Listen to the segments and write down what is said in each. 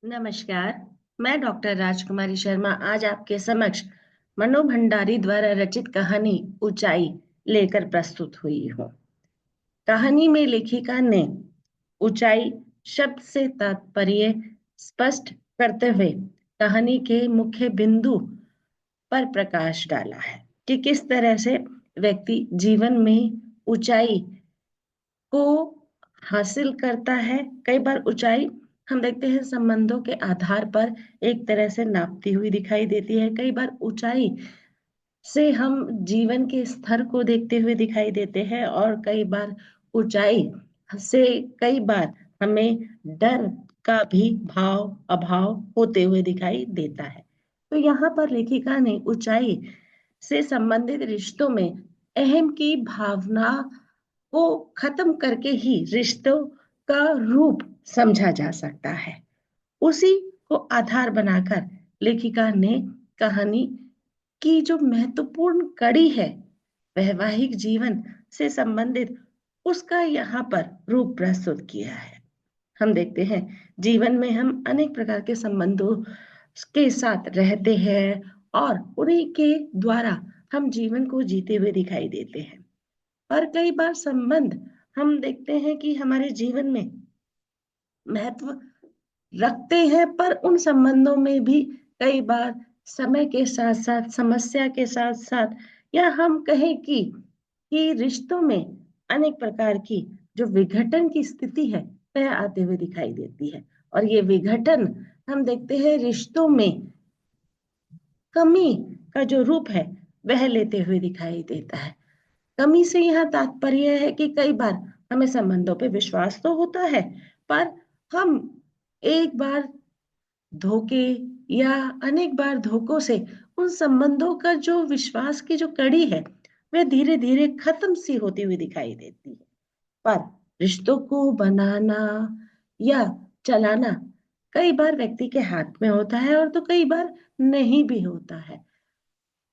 नमस्कार। मैं डॉक्टर राजकुमारी शर्मा आज आपके समक्ष मनो भंडारी द्वारा रचित कहानी ऊंचाई लेकर प्रस्तुत हुई हूँ। कहानी में लेखिका ने ऊंचाई शब्द से तात्पर्य स्पष्ट करते हुए कहानी के मुख्य बिंदु पर प्रकाश डाला है कि किस तरह से व्यक्ति जीवन में ऊंचाई को हासिल करता है। कई बार ऊंचाई हम देखते हैं संबंधों के आधार पर एक तरह से नापती हुई दिखाई देती है। कई बार ऊंचाई से हम जीवन के स्तर को देखते हुए दिखाई देते हैं और कई बार ऊंचाई से कई बार हमें डर का भी भाव अभाव होते हुए दिखाई देता है। तो यहाँ पर लेखिका ने ऊंचाई से संबंधित रिश्तों में अहम की भावना को खत्म करके ही रिश्तों का रूप समझा जा सकता है। उसी को आधार बनाकर लेखिका ने कहानी की जो महत्वपूर्ण कड़ी है वैवाहिक जीवन से संबंधित उसका यहाँ पर रूप प्रस्तुत किया है। हम देखते हैं जीवन में हम अनेक प्रकार के संबंधों के साथ रहते हैं और उन्हीं के द्वारा हम जीवन को जीते हुए दिखाई देते हैं। और कई बार संबंध हम देखते हैं कि हमारे जीवन में महत्व रखते हैं, पर उन संबंधों में भी कई बार समय के साथ साथ समस्या के साथ साथ या हम कहें कि रिश्तों में अनेक प्रकार की जो विघटन की स्थिति है वह आते हुए दिखाई देती है। और ये विघटन हम देखते हैं रिश्तों में कमी का जो रूप है वह लेते हुए दिखाई देता है। कमी से यहाँ तात्पर्य है कि कई बार हमें संबंधों पे विश्वास तो होता है, पर हम एक बार धोखे या अनेक बार धोखों से उन संबंधों का जो विश्वास की जो कड़ी है वह धीरे धीरे खत्म सी होती हुई दिखाई देती है। पर रिश्तों को बनाना या चलाना कई बार व्यक्ति के हाथ में होता है और तो कई बार नहीं भी होता है।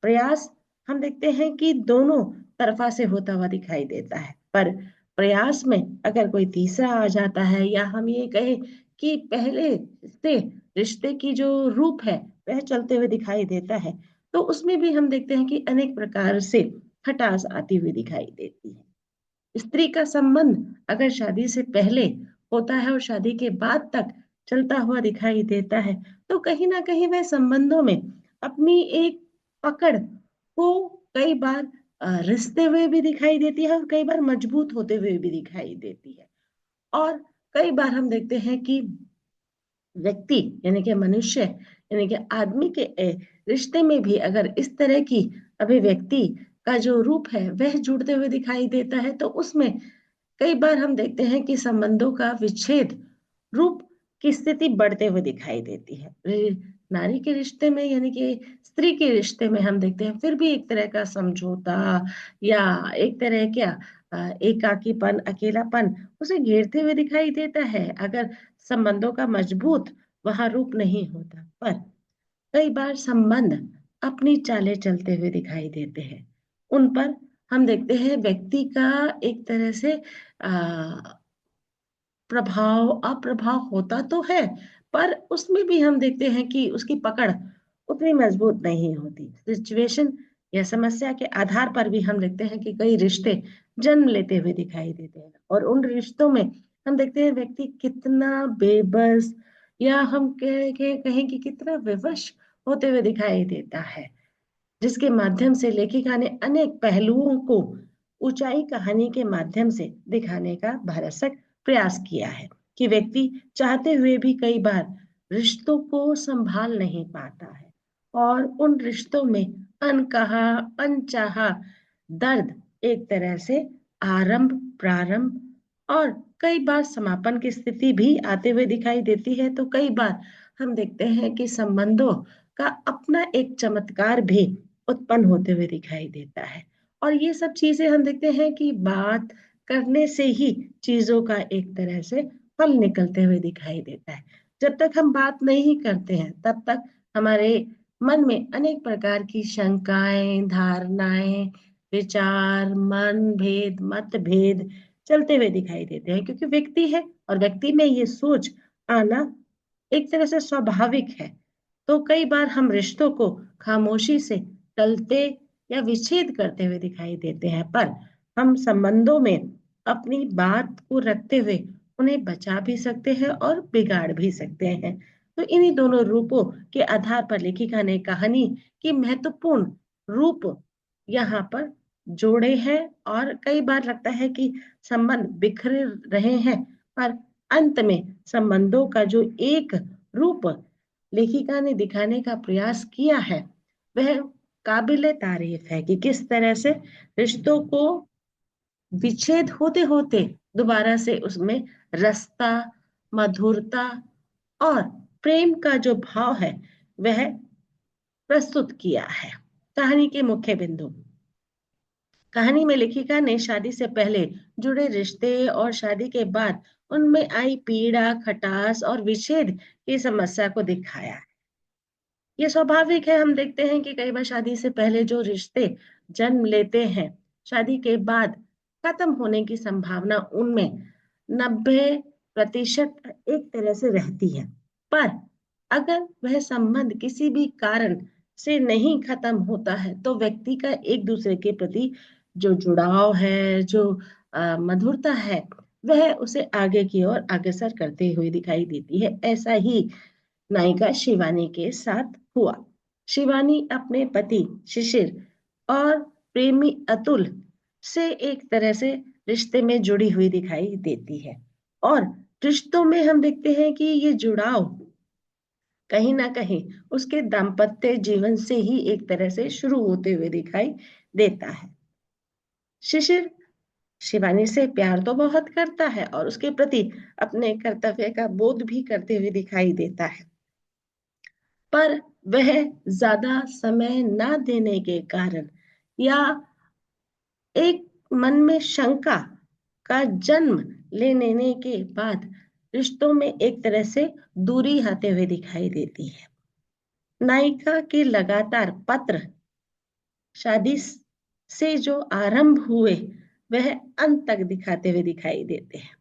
प्रयास हम देखते हैं कि दोनों तरफा से होता हुआ दिखाई देता है, पर प्रयास में अगर कोई तीसरा आ जाता है या हम ये कहें कि पहले से रिश्ते की जो रूप है वह चलते हुए दिखाई देता है, तो उसमें भी हम देखते हैं कि अनेक प्रकार से खटास आती हुई दिखाई देती है। स्त्री का संबंध अगर शादी से पहले होता है और शादी के बाद तक चलता हुआ दिखाई देता है, तो कहीं ना कहीं वह संबंधों में अपनी एक पकड़ को कई बार रिसते हुए भी दिखाई देती है और कई बार मजबूत होते हुए भी दिखाई देती है। और कई बार हम देखते हैं कि व्यक्ति यानी कि मनुष्य यानी कि आदमी के रिश्ते में भी अगर इस तरह की अभिव्यक्ति का जो रूप है वह जुड़ते हुए दिखाई देता है, तो उसमें कई बार हम देखते हैं कि संबंधों का विच्छेद रूप की स्थिति बढ़ते हुए दिखाई देती है। नारी के रिश्ते में यानी कि स्त्री के रिश्ते में हम देखते हैं फिर भी एक तरह का समझौता या एक तरह क्या एकाकीपन अकेलापन उसे घेरते हुए दिखाई देता है अगर संबंधों का मजबूत वहां रूप नहीं होता। पर कई बार संबंध अपनी चालें चलते हुए दिखाई देते हैं। उन पर हम देखते हैं व्यक्ति का एक तरह से प्रभाव अप्रभाव होता तो है, पर उसमें भी हम देखते हैं कि उसकी पकड़ उतनी मजबूत नहीं होती। सिचुएशन या समस्या के आधार पर भी हम देखते हैं कि कई रिश्ते जन्म लेते हुए दिखाई देते हैं और उन रिश्तों में हम देखते हैं व्यक्ति कितना बेबस या हम कहें कि कितना विवश होते हुए दिखाई देता है, जिसके माध्यम से लेखिका ने अनेक पहलुओं को ऊंचाई कहानी के माध्यम से दिखाने का भरसक प्रयास किया है कि व्यक्ति चाहते हुए भी कई बार रिश्तों को संभाल नहीं पाता है और उन रिश्तों में अनकहा अनचाहा दर्द एक तरह से आरंभ प्रारंभ और कई बार समापन की स्थिति भी आते हुए दिखाई देती है। तो कई बार हम देखते हैं कि संबंधों का अपना एक चमत्कार भी उत्पन्न होते हुए दिखाई देता है। और ये सब चीजें हम देखते हैं कि बात करने से ही चीजों का एक तरह से फल निकलते हुए दिखाई देता है। जब तक हम बात नहीं करते हैं तब तक हमारे मन में अनेक प्रकार की शंकाएं धारणाएं विचार मन भेद मतभेद चलते हुए दिखाई देते हैं, क्योंकि व्यक्ति है और व्यक्ति में ये सोच आना एक तरह से स्वाभाविक है, तो कई बार हम रिश्तों को खामोशी से टलते या विच्छेद करते हुए दिखाई देते हैं, पर हम संबंधों में अपनी बात को रखते हुए उन्हें बचा भी सकते हैं और बिगाड़ भी सकते हैं। तो इन्हीं दोनों रूपों के आधार पर लेखिका ने कहानी की महत्वपूर्ण रूप यहाँ पर जोड़े हैं, और कई बार लगता है कि संबंध बिखरे रहे हैं, पर अंत में संबंधों का जो एक रूप लेखिका ने दिखाने का प्रयास किया है, वह काबिले तारीफ है कि किस तरह से रिश्तों को विच्छेद होते होते दोबारा से उसमें रसता, मधुरता और प्रेम का जो भाव है वह प्रस्तुत किया है। कहानी के मुख्य बिंदु। कहानी में लेखिका ने शादी से पहले जुड़े रिश्ते और शादी के बाद उनमें आई पीड़ा, खटास और विच्छेद की समस्या को दिखाया है। ये स्वाभाविक है, हम देखते हैं कि कई बार शादी से पहले जो रिश्ते जन्म लेते हैं, शादी के बाद खत्म होने की संभावना उनमें 90% एक तरह से रहती है। पर अगर वह संबंध किसी भी कारण से नहीं खत्म होता है, तो व्यक्ति का एक दूसरे के प्रति जो जुड़ाव है, जो मधुरता है, वह उसे आगे की ओर अग्रसर करते हुए दिखाई देती है। ऐसा ही नायिका शिवानी के साथ हुआ। शिवानी अपने पति शिशिर और प्रेमी अतुल से एक तरह से रिश्ते में जुड़ी हुई दिखाई देती है, और रिश्तों में हम देखते हैं कि ये जुड़ाव कहीं ना कहीं उसके दाम्पत्य जीवन से ही एक तरह से शुरू होते हुए दिखाई देता है। शिशिर शिवानी से प्यार तो बहुत करता है और उसके प्रति अपने कर्तव्य का बोध भी करते हुए दिखाई देता है, पर वह ज्यादा समय ना देने के कारण या एक मन में शंका का जन्म ले लेने के बाद रिश्तों में एक तरह से दूरी आते हुए दिखाई देती है। नायिका के लगातार पत्र शादी से जो आरंभ हुए वह अंत तक दिखाते हुए दिखाई देते हैं।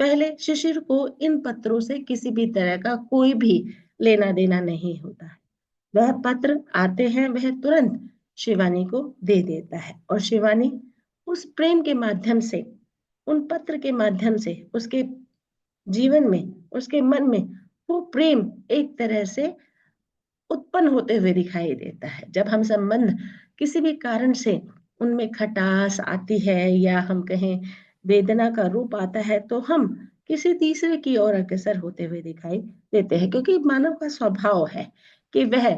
पहले शिशिर को इन पत्रों से किसी भी तरह का कोई भी लेना देना नहीं होता है। वह पत्र आते हैं, वह तुरंत शिवानी को दे देता है, और शिवानी उस प्रेम के माध्यम से, उन पत्र के माध्यम से उसके जीवन में, उसके मन में वो प्रेम एक तरह से उत्पन्न होते हुए दिखाई देता है। जब हम संबंध किसी भी कारण से उनमें खटास आती है या हम कहें वेदना का रूप आता है, तो हम किसी तीसरे की ओर अग्रसर होते हुए दिखाई देते हैं, क्योंकि मानव का स्वभाव है कि वह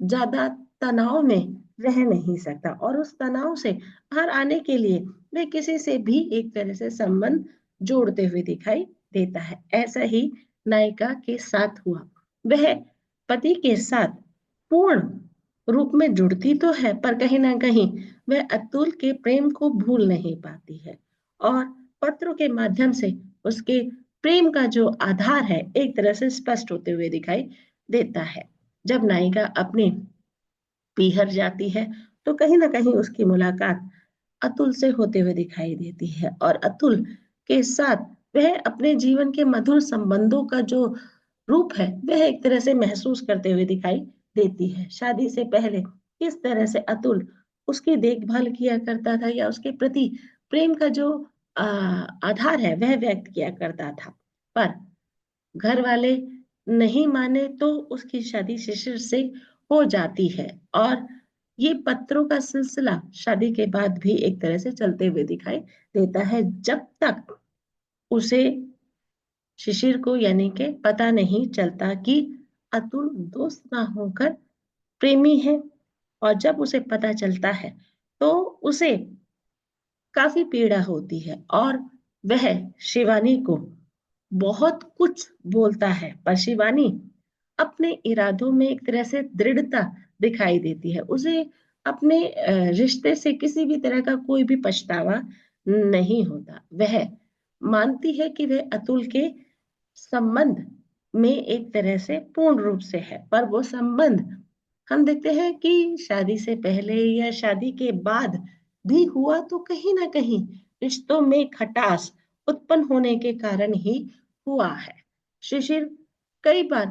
ज्यादा तनाव में रह नहीं सकता, और उस तनाव से बाहर आने के लिए वह किसी से भी एक तरह से संबंध जोड़ते हुए दिखाई देता है। ऐसा ही नायिका के साथ हुआ। वह पति के साथ पूर्ण रूप में जुड़ती तो है, पर कहीं ना कहीं वह अतुल के प्रेम को भूल नहीं पाती है, और पत्रों के माध्यम से उसके प्रेम का जो आधार है एक तरह से स्पष्ट होते हुए दिखाई देता है। जब नायिका अपने पीहर जाती है, तो कहीं ना कहीं उसकी मुलाकात अतुल से होते हुए दिखाई देती है, और अतुल के साथ वह अपने जीवन के मधुर संबंधों का जो रूप है वह एक तरह से महसूस करते हुए दिखाई देती है। शादी से पहले किस तरह से अतुल उसकी देखभाल किया करता था या उसके प्रति प्रेम का जो आधार है वह व्यक्त किया करता था, पर घर वाले नहीं माने तो उसकी शादी शिशिर से हो जाती है, और ये पत्रों का सिलसिला शादी के बाद भी एक तरह से चलते हुए दिखाई देता है, जब तक उसे शिशिर को यानी कि पता नहीं चलता कि अतुल दोस्त ना होकर प्रेमी है। और जब उसे पता चलता है तो उसे काफी पीड़ा होती है, और वह शिवानी को बहुत कुछ बोलता है, पर शिवानी अपने इरादों में एक तरह से दृढ़ता दिखाई देती है। उसे अपने रिश्ते से किसी भी तरह का कोई भी पछतावा नहीं होता। वह मानती है कि वह अतुल के संबंध में एक तरह से पूर्ण रूप से है, पर वो संबंध हम देखते हैं कि शादी से पहले या शादी के बाद भी हुआ तो कहीं ना कहीं रिश्तों में खटास उत्पन्न होने के कारण ही हुआ है। शिशिर कई बार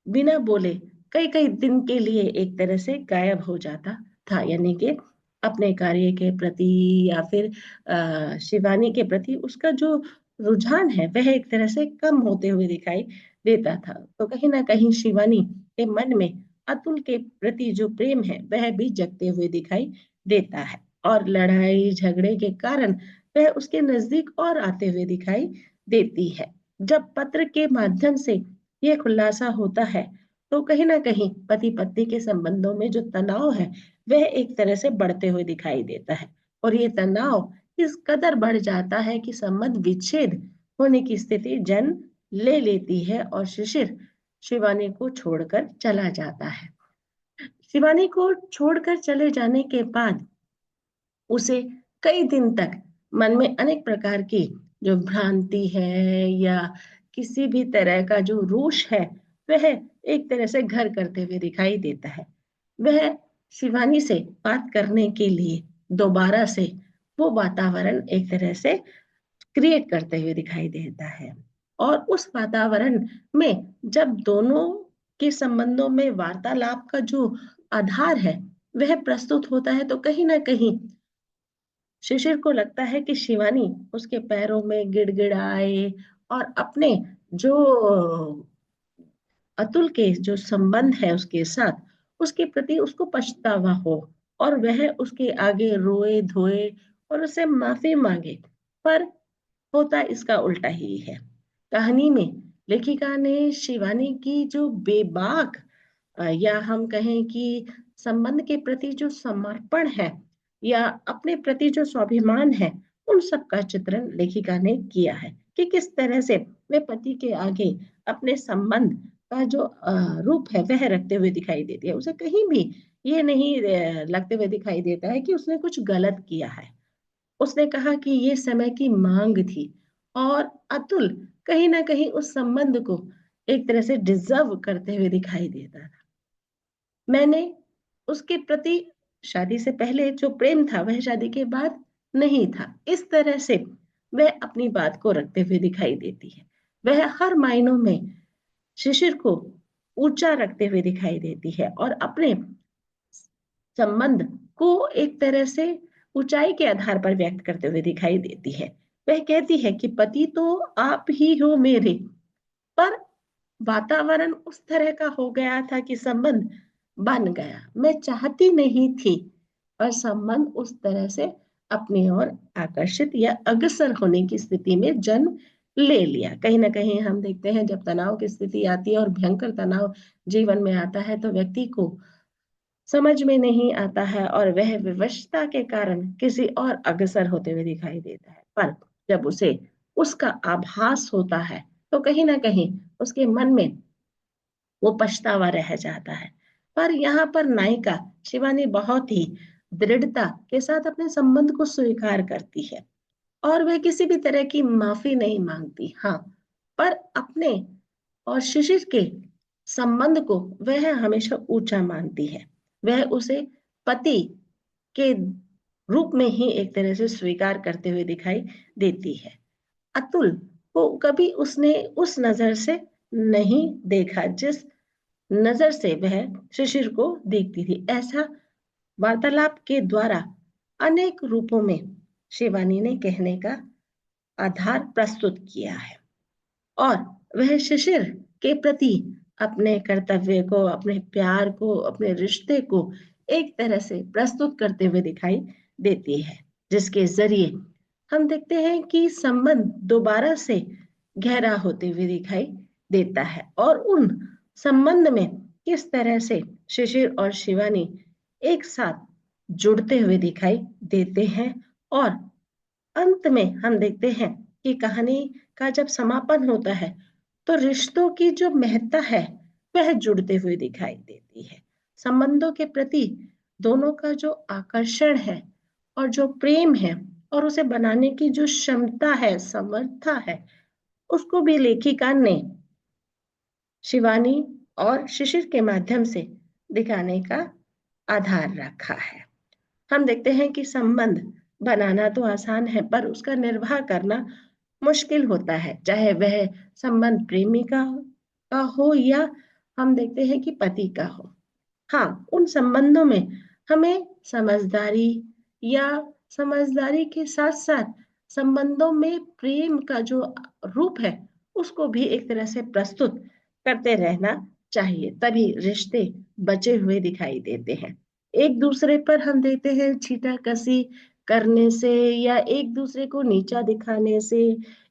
बिना बोले कई कई दिन के लिए एक तरह से गायब हो जाता था, यानी कि अपने कार्य के प्रति या फिर शिवानी के प्रति उसका जो रुझान है वह एक तरह से कम होते हुए दिखाई देता था। तो कहीं ना कहीं शिवानी के मन में अतुल के प्रति जो प्रेम है वह भी जगते हुए दिखाई देता है, और लड़ाई झगड़े के कारण वह उसके नजदीक और आते हुए दिखाई देती है। जब पत्र के माध्यम से ये खुलासा होता है तो कहीं ना कहीं पति पत्नी के संबंधों में जो तनाव है वह एक तरह से बढ़ते हुए दिखाई देता है, और ये तनाव इस कदर बढ़ जाता है कि संबंध विच्छेद होने की स्थिति जन्म ले लेती है, और शिशिर शिवानी को छोड़कर चला जाता है। शिवानी को छोड़कर चले जाने के बाद उसे कई दिन तक मन में अनेक प्रकार की जो भ्रांति है या किसी भी तरह का जो रोष है वह एक तरह से घर करते हुए दिखाई देता है। वह शिवानी से बात करने के लिए दोबारा से वो वातावरण एक तरह से क्रिएट करते हुए दिखाई देता है, और उस वातावरण में जब दोनों के संबंधों में वार्तालाप का जो आधार है वह प्रस्तुत होता है, तो कहीं ना कहीं शिशिर को लगता है कि शिवानी उसके पैरों में गिड़गिड़ाए और अपने जो अतुल के जो संबंध है उसके साथ उसके प्रति उसको पछतावा हो, और वह उसके आगे रोए धोए और उससे माफी मांगे। पर होता इसका उल्टा ही है। कहानी में लेखिका ने शिवानी की जो बेबाक या हम कहें कि संबंध के प्रति जो समर्पण है या अपने प्रति जो स्वाभिमान है उन सब का चित्रण लेखिका ने किया है कि किस तरह से वे पति के आगे अपने संबंध का जो रूप है वह रखते हुए दिखाई देती है। उसे कहीं भी ये नहीं लगते हुए दिखाई देता है कि उसने कुछ गलत किया है। उसने कहा कि ये समय की मांग थी, और अतुल कहीं ना कहीं उस संबंध को एक तरह से डिजर्व करते हुए दिखाई देता था। मैंने उसके प्रति शादी से पहले जो प्रेम था वह शादी के बाद नहीं था, इस तरह से वह अपनी बात को रखते हुए दिखाई देती है। वह हर मायनों में शिशिर को ऊंचा रखते हुए दिखाई देती है और अपने संबंध को एक तरह से ऊंचाई के आधार पर व्यक्त करते हुए दिखाई देती है। वह कहती है कि पति तो आप ही हो मेरे, पर वातावरण उस तरह का हो गया था कि संबंध बन गया, मैं चाहती नहीं थी, और संबंध उस तरह से अपनी ओर आकर्षित या अग्रसर होने की स्थिति में जन्म ले लिया। कहीं ना कहीं हम देखते हैं जब तनाव की स्थिति आती है और भयंकर तनाव जीवन में आता है तो व्यक्ति को समझ में नहीं आता है और वह विवशता के कारण किसी और अग्रसर होते हुए दिखाई देता है। पर जब उसे उसका आभास होता है तो कहीं ना कहीं उसके मन में वो पछतावा रह जाता है। पर यहाँ पर नायिका शिवानी बहुत ही दृढ़ता के साथ अपने संबंध को स्वीकार करती है, और वह किसी भी तरह की माफी नहीं मांगती। हाँ, पर अपने और शिशिर के संबंध को वह हमेशा ऊंचा मानती है। वह उसे पति के रूप में ही एक तरह से स्वीकार करते हुए दिखाई देती है। अतुल को कभी उसने उस नजर से नहीं देखा जिस नजर से वह शिशिर को देखती थी। ऐसा वार्तालाप के द्वारा अनेक रूपों में शिवानी ने कहने का आधार प्रस्तुत किया है, और वह शिशिर के प्रति अपने कर्तव्य को, अपने प्यार को, अपने रिश्ते को एक तरह से प्रस्तुत करते हुए दिखाई देती है, जिसके जरिए हम देखते हैं कि संबंध दोबारा से गहरा होते हुए दिखाई देता है, और उन संबंध में किस तरह से शिशिर और शिवानी एक साथ जुड़ते हुए दिखाई देते हैं। और अंत में हम देखते हैं कि कहानी का जब समापन होता है तो रिश्तों की जो महत्ता है वह जुड़ते हुए दिखाई देती है। संबंधों के प्रति दोनों का जो आकर्षण है और जो प्रेम है और उसे बनाने की जो क्षमता है, समर्था है, उसको भी लेखिका ने शिवानी और शिशिर के माध्यम से दिखाने का आधार रखा है। हम देखते हैं कि संबंध बनाना तो आसान है पर उसका निर्वाह करना मुश्किल होता है, चाहे वह संबंध प्रेमी का हो या हम देखते हैं कि पति का हो। हाँ, उन संबंधों में हमें समझदारी या समझदारी के साथ साथ संबंधों में प्रेम का जो रूप है उसको भी एक तरह से प्रस्तुत करते रहना चाहिए, तभी रिश्ते बचे हुए दिखाई देते हैं। एक दूसरे पर हम देखते हैं छीटा कसी करने से या एक दूसरे को नीचा दिखाने से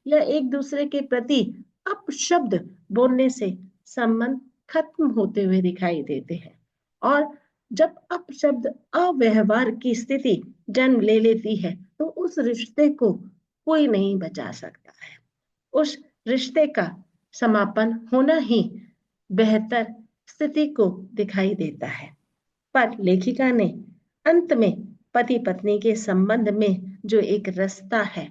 या एक दूसरे के प्रति अपशब्द बोलने से संबंध खत्म होते हुए दिखाई देते हैं। और जब अपशब्द अव्यवहार की स्थिति जन्म ले लेती है तो उस रिश्ते को कोई नहीं बचा सकता है। उस रिश्ते का समापन होना ही बेहतर स्थिति को दिखाई देता है। पर लेखिका ने अंत में पति पत्नी के संबंध में जो एक रास्ता है,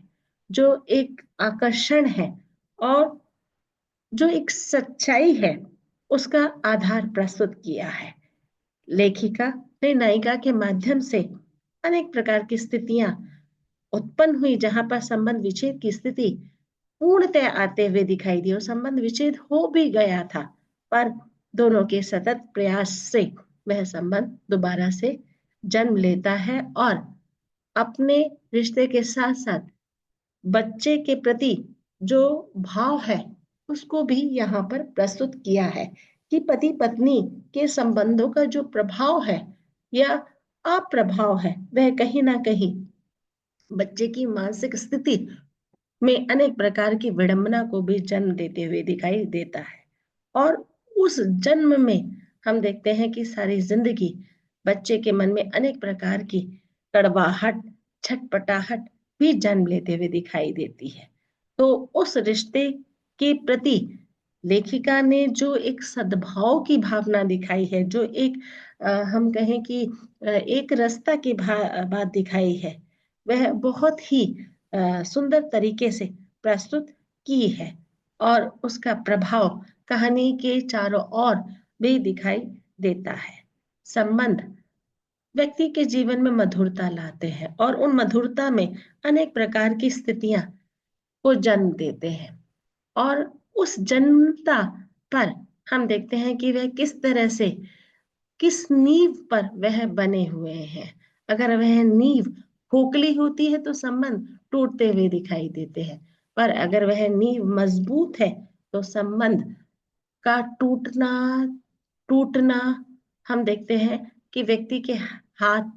जो एक आकर्षण है और जो एक सच्चाई है, उसका आधार प्रस्तुत किया है। लेखिका ने नायिका के माध्यम से अनेक प्रकार की स्थितियां उत्पन्न हुई जहां पर संबंध विच्छेद की स्थिति पूर्णतः आते हुए दिखाई दी और संबंध विच्छेद हो भी गया था, पर दोनों के सतत प्रयास से वह संबंध दोबारा से जन्म लेता है और अपने रिश्ते के साथ साथ बच्चे के प्रति जो भाव है उसको भी यहाँ पर प्रस्तुत किया है कि पति पत्नी के संबंधों का जो प्रभाव है या अप्रभाव है वह कहीं ना कहीं बच्चे की मानसिक स्थिति में अनेक प्रकार की विडंबना को भी जन्म देते हुए दिखाई देता है। और उस जन्म में हम देखते हैं कि सारी जिंदगी बच्चे के मन में अनेक प्रकार की कड़वाहट, छटपटाहट भी जन्म लेते हुए दिखाई देती है। तो उस रिश्ते के प्रति लेखिका ने जो एक सद्भाव की भावना दिखाई है, जो एक हम कहें कि एक रास्ता की बात दिखाई है, वह बहुत ही सुंदर तरीके से प्रस्तुत की है और उसका प्रभाव कहानी के चारों ओर भी दिखाई देता है। संबंध व्यक्ति के जीवन में मधुरता लाते हैं और उन मधुरता में अनेक प्रकार की स्थितियां को जन्म देते हैं और उस जन्मता पर हम देखते हैं कि वह किस तरह से किस नींव पर वह बने हुए हैं। अगर वह नींव खोखली होती है तो संबंध टूटते हुए दिखाई देते हैं, पर अगर वह नींव मजबूत है तो संबंध का टूटना टूटना हम देखते हैं कि व्यक्ति के हाथ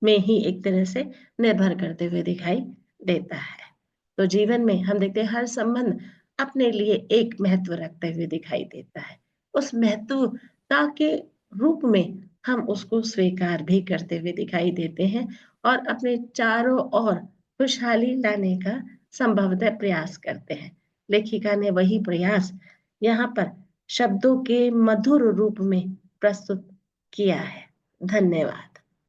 में ही एक तरह से निर्भर करते हुए दिखाई देता है। तो जीवन में हम देखते हैं हर संबंध अपने लिए एक महत्व रखते हुए दिखाई देता है। उस महत्वता के रूप में हम उसको स्वीकार भी करते हुए दिखाई देते हैं और अपने चारों ओर खुशहाली लाने का संभवतः प्रयास करते हैं। लेखिका ने वही प्रयास यहाँ पर शब्दों के मधुर रूप में प्रस्तुत किया है। धन्यवाद।